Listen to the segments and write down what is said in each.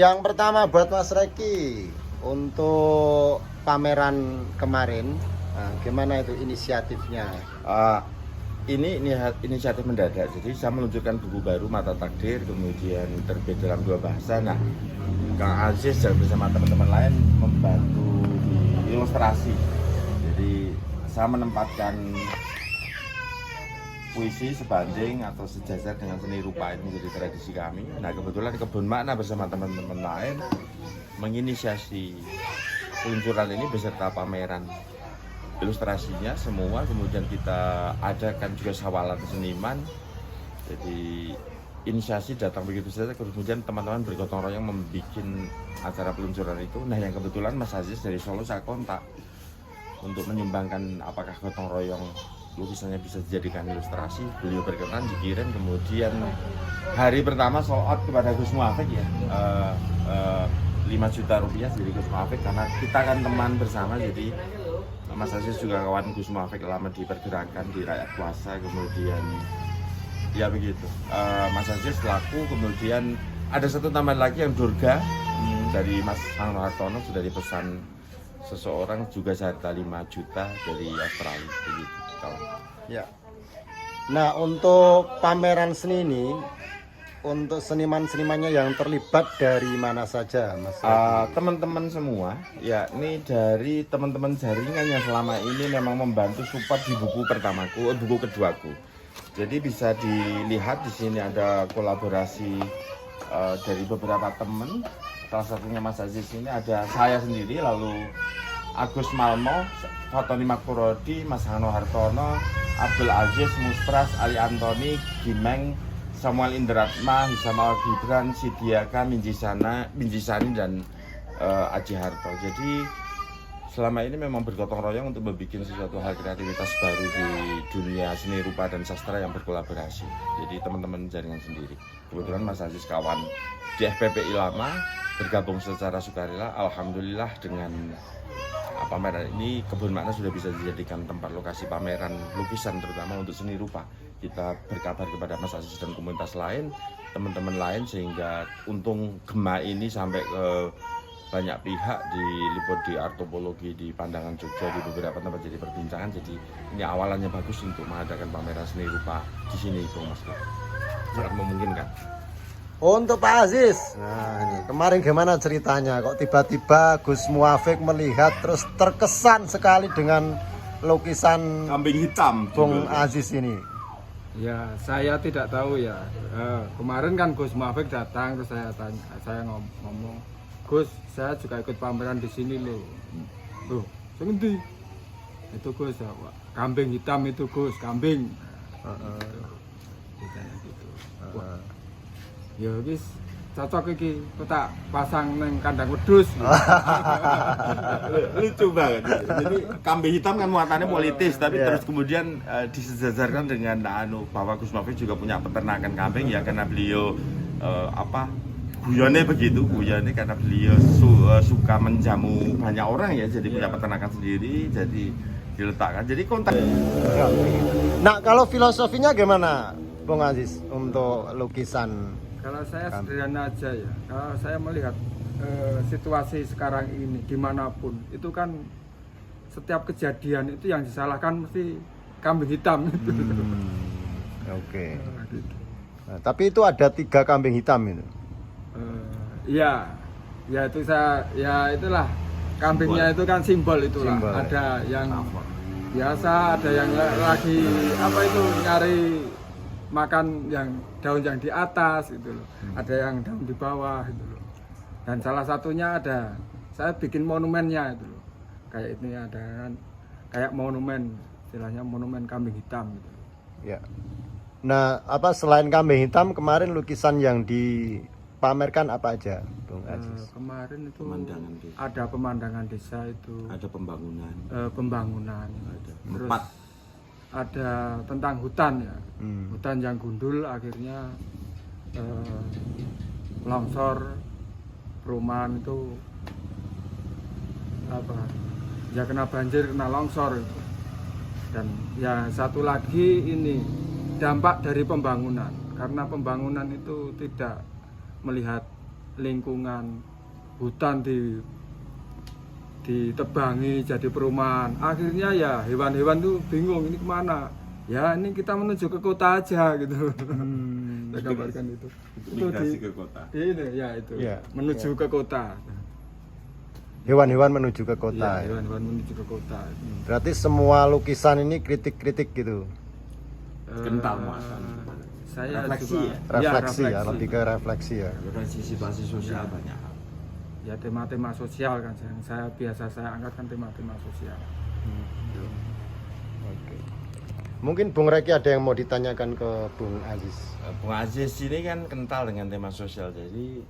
Yang pertama buat Mas Reki untuk pameran kemarin, nah, gimana itu inisiatifnya? Uh, ini inisiatif mendadak. Jadi saya meluncurkan buku baru Mata Takdir, kemudian terbit dalam 2 bahasa. Nah, Kang Aziz dan bersama teman-teman lain membantu di ilustrasi. Jadi saya menempatkan puisi sebanding atau sejajar dengan seni rupa, ini menjadi tradisi kami. Nah, kebetulan Kebun Makna bersama teman-teman lain menginisiasi peluncuran ini beserta pameran ilustrasinya semua. Kemudian kita adakan juga sawalan seniman. Jadi inisiasi datang begitu saja, kemudian teman-teman bergotong royong membuat acara peluncuran itu. Nah, yang kebetulan Mas Aziz dari Solo saya kontak untuk menyumbangkan apakah gotong royong lukisannya bisa dijadikan ilustrasi. Beliau berkenan, dikirim. Kemudian hari pertama sold out kepada Gus Muafik ya, 5 juta rupiah dari Gus Muafik, karena kita kan teman bersama. Jadi Mas Aziz juga kawan Gus Muafik, lama dipergerakan di Rakyat Kuasa. Kemudian ya begitu, Mas Aziz laku. Kemudian ada satu tambahan lagi yang Durga dari Mas Angno Hartono, sudah dipesan seseorang juga seharga 5 juta dari Australia begitu kawan. Ya. Nah, untuk pameran seni ini, untuk seniman-senimannya yang terlibat dari mana saja, Mas? Teman-teman semua, ya ini dari teman-teman jaringan yang selama ini memang membantu support di buku pertamaku, buku keduaku. Jadi bisa dilihat di sini ada kolaborasi dari beberapa teman. Salah satunya Mas Aziz, ini ada saya sendiri, lalu Agus Malmo, Fatoni Makpurodi, Mas Hano Hartono, Abdul Aziz, Muspras, Ali Antoni, Gimeng, Samuel Indratma, Hisamal Gibran, Sidiaka, Minjisani, dan Aji Harto. Jadi selama ini memang bergotong royong untuk membuat sesuatu hal kreativitas baru di dunia seni rupa dan sastra yang berkolaborasi. Jadi teman-teman jaringan sendiri. Kebetulan Mas Aziz kawan di FPPI lama, bergabung secara sukarela. Alhamdulillah dengan pameran ini Kebun Makna sudah bisa dijadikan tempat lokasi pameran lukisan, terutama untuk seni rupa. Kita berkabar kepada Mas Aziz dan komunitas lain, teman-teman lain, sehingga untung Gema ini sampai ke banyak pihak, diliput di Artopologi, di Pandangan Jogja, di beberapa tempat jadi perbincangan. Jadi ini awalannya bagus untuk mengadakan pameran seni rupa di sini itu, Mas. Sangat memungkinkan. Untuk Pak Aziz, nah ini kemarin gimana ceritanya? Kok tiba-tiba Gus Muafik melihat terus terkesan sekali dengan lukisan Kambing hitam Bung Aziz ini? Ya, saya tidak tahu ya. Kemarin kan Gus Muafik datang, terus saya ngomong, Gus, saya juga ikut pameran di sini loh. Loh, seperti itu Gus, kambing hitam itu Gus, kambing. Gitu. Wah. Ya wis cocok iki, kok tak pasang neng kandang wedhus. Lucu banget. Jadi kambing hitam kan muatannya politis, tapi terus kemudian disejajarkan dengan bahwa Gus Muafik juga punya peternakan kambing ya, karena beliau guyonnya begitu, guyonnya karena beliau suka menjamu banyak orang ya, jadi punya peternakan sendiri, jadi diletakkan. Jadi kontak. Nah, kalau filosofinya gimana, Bung Aziz, untuk lukisan? Kalau saya sederhana aja ya, kalau saya melihat situasi sekarang ini dimanapun, itu kan setiap kejadian itu yang disalahkan mesti kambing hitam itu. Oke. Gitu. Nah, tapi itu ada 3 kambing hitam itu. Iya, ya itu ya itulah kambingnya itu kan simbol itulah. Simbol, ada yang biasa, ada yang lagi nyari makan yang daun yang di atas gitu loh. Ada yang daun di bawah gitu loh. Dan salah satunya ada, saya bikin monumennya itu loh. Kayak ini ada kan, kayak monumen, istilahnya monumen kambing hitam gitu. Ya. Nah, selain kambing hitam, kemarin lukisan yang dipamerkan apa aja, Bung Aziz? Kemarin itu Pemandangan desa. ada pemandangan desa itu. Ada pembangunan. Pembangunan. Ada. Terus 4. ada tentang hutan ya, hutan yang gundul akhirnya longsor, perumahan itu ya kena banjir, kena longsor itu. Dan ya satu lagi ini dampak dari pembangunan, karena pembangunan itu tidak melihat lingkungan hutan ditebangi jadi perumahan. Akhirnya ya hewan-hewan tuh bingung ini kemana. Ya ini kita menuju ke kota aja gitu. Saya gambarkan itu. Migrasi ke kota. Ini ya itu. Ya. Menuju ke kota. Hewan-hewan menuju ke kota. Ya, hewan-hewan menuju ke kota. Berarti semua lukisan ini kritik-kritik gitu. Kental muatan. Saya Refleksi juga, ya? Refleksi ya, lebih ke refleksi ya. Refleksi situasi sosial banyak. Ya tema-tema sosial kan yang saya angkat kan tema-tema sosial. Oke. Mungkin Bung Reki ada yang mau ditanyakan ke Bung Aziz. Bung Aziz ini kan kental dengan tema sosial, jadi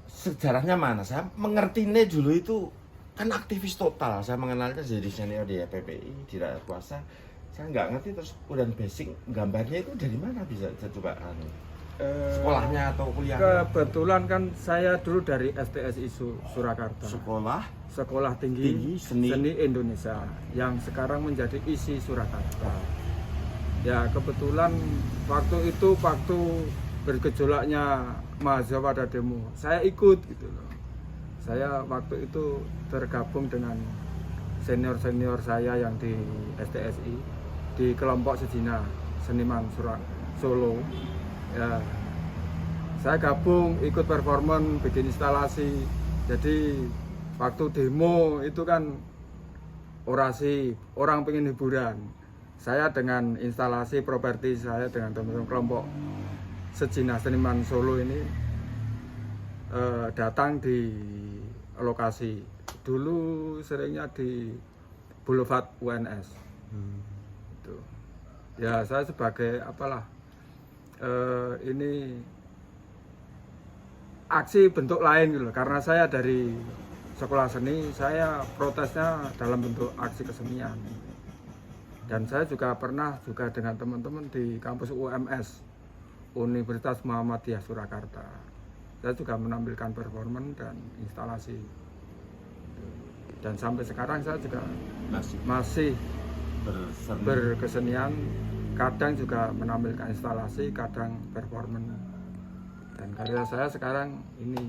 sejarahnya mana? Saya mengertinya dulu itu kan aktivis total. Saya mengenalnya jadi senior di PPI, di Rakyat Kuasa. Saya nggak ngerti terus kemudian basic gambarnya itu dari mana bisa coba sekolahnya atau kuliahnya? Kebetulan kan saya dulu dari STSI Surakarta. Sekolah Tinggi Seni Indonesia yang sekarang menjadi ISI Surakarta. Ya kebetulan waktu bergejolaknya mahasiswa pada demo, saya ikut gitu loh. Saya waktu itu tergabung dengan senior-senior saya yang di STSI di kelompok Sejina Seniman Solo. Ya, saya gabung ikut performan bikin instalasi. Jadi waktu demo itu kan orasi, orang pengen hiburan. Saya dengan instalasi properti saya dengan teman-teman kelompok Sejina Seniman Solo ini datang di lokasi. Dulu seringnya di Boulevard UNS. Itu. Ya saya sebagai ini aksi bentuk lain gitu loh. Karena saya dari sekolah seni, saya protesnya dalam bentuk aksi kesenian. Dan saya juga pernah dengan teman-teman di kampus UMS, Universitas Muhammadiyah Surakarta. Saya juga menampilkan performan dan instalasi. Dan sampai sekarang saya juga masih berkesenian, kadang juga menampilkan instalasi, kadang performan. Dan karya saya sekarang ini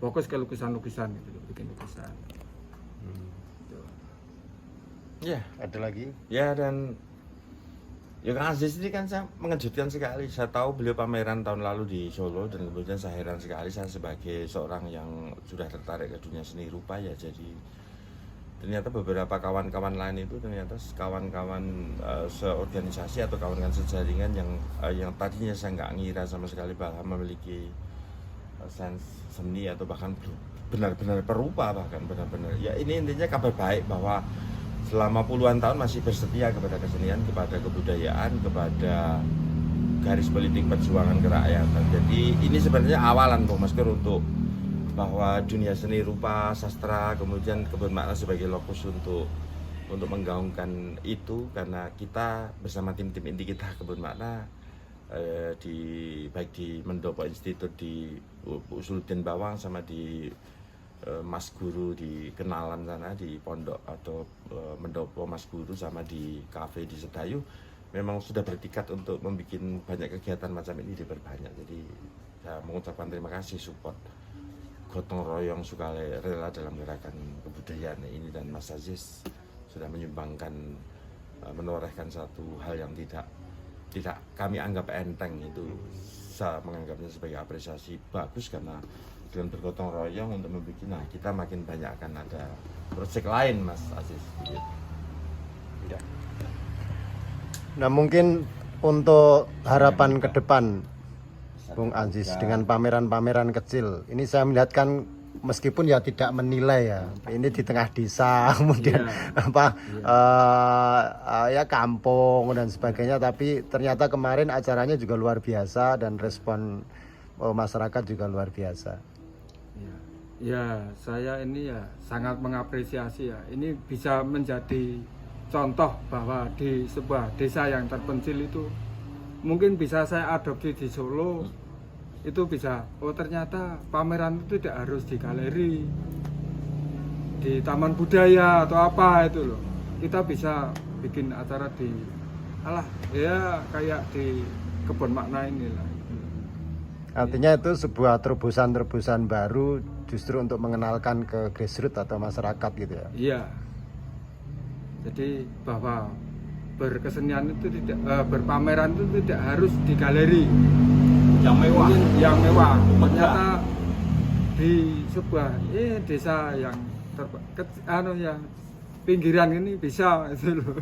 fokus ke lukisan-lukisan gitu, bikin lukisan. Ya, Ada lagi? ya dan ya Kang Aziz ini kan saya mengejutkan sekali. Saya tahu beliau pameran tahun lalu di Solo dan kemudian saya heran sekali, saya sebagai seorang yang sudah tertarik ke dunia seni rupa ya, jadi ternyata beberapa kawan-kawan lain itu ternyata kawan-kawan seorganisasi atau kawan-kawan sejaringan yang tadinya saya nggak ngira sama sekali bahwa memiliki sense seni atau bahkan benar-benar perupa, bahkan benar-benar ya ini intinya kabar baik bahwa selama puluhan tahun masih bersetia kepada kesenian, kepada kebudayaan, kepada garis politik perjuangan kerakyatan. Jadi ini sebenarnya awalan Bung Masker untuk bahwa dunia seni rupa, sastra, kemudian kebun makna sebagai lokus untuk menggaungkan itu, karena kita bersama tim-tim inti kita kebun makna baik di Mendopo Institute di Usuluddin Bawang sama di Mas Guru di Kenalan sana di Pondok atau Mendopo Mas Guru sama di kafe di Sedayu memang sudah bertikat untuk membuat banyak kegiatan macam ini diperbanyak. Jadi saya mengucapkan terima kasih support gotong royong sukarela dalam gerakan kebudayaan ini, dan Mas Aziz sudah menyumbangkan menorehkan satu hal yang tidak kami anggap enteng. Itu saya menganggapnya sebagai apresiasi bagus karena dengan bergotong royong untuk membuat, nah kita makin banyak akan ada proyek lain Mas Aziz gitu. Ya. Nah mungkin untuk harapan ke depan Bung Aziz dengan pameran-pameran kecil ini, saya melihat kan meskipun ya tidak menilai ya, ini di tengah desa kemudian ya kampung dan sebagainya, tapi ternyata kemarin acaranya juga luar biasa dan respon masyarakat juga luar biasa. Ya, saya ini ya sangat mengapresiasi ya. Ini bisa menjadi contoh bahwa di sebuah desa yang terpencil itu mungkin bisa saya adopsi di Solo. Itu bisa, oh ternyata pameran itu tidak harus di galeri, di taman budaya atau apa itu loh. Kita bisa bikin acara kayak di kebun makna inilah. Artinya itu sebuah terobosan-terobosan baru justru untuk mengenalkan ke grassroots atau masyarakat gitu ya. Iya. Jadi bahwa berkesenian itu tidak berpameran itu tidak harus di galeri Yang mewah. mungkin yang mewah. Megah. Ternyata di sebuah desa yang yang pinggiran ini bisa itu loh.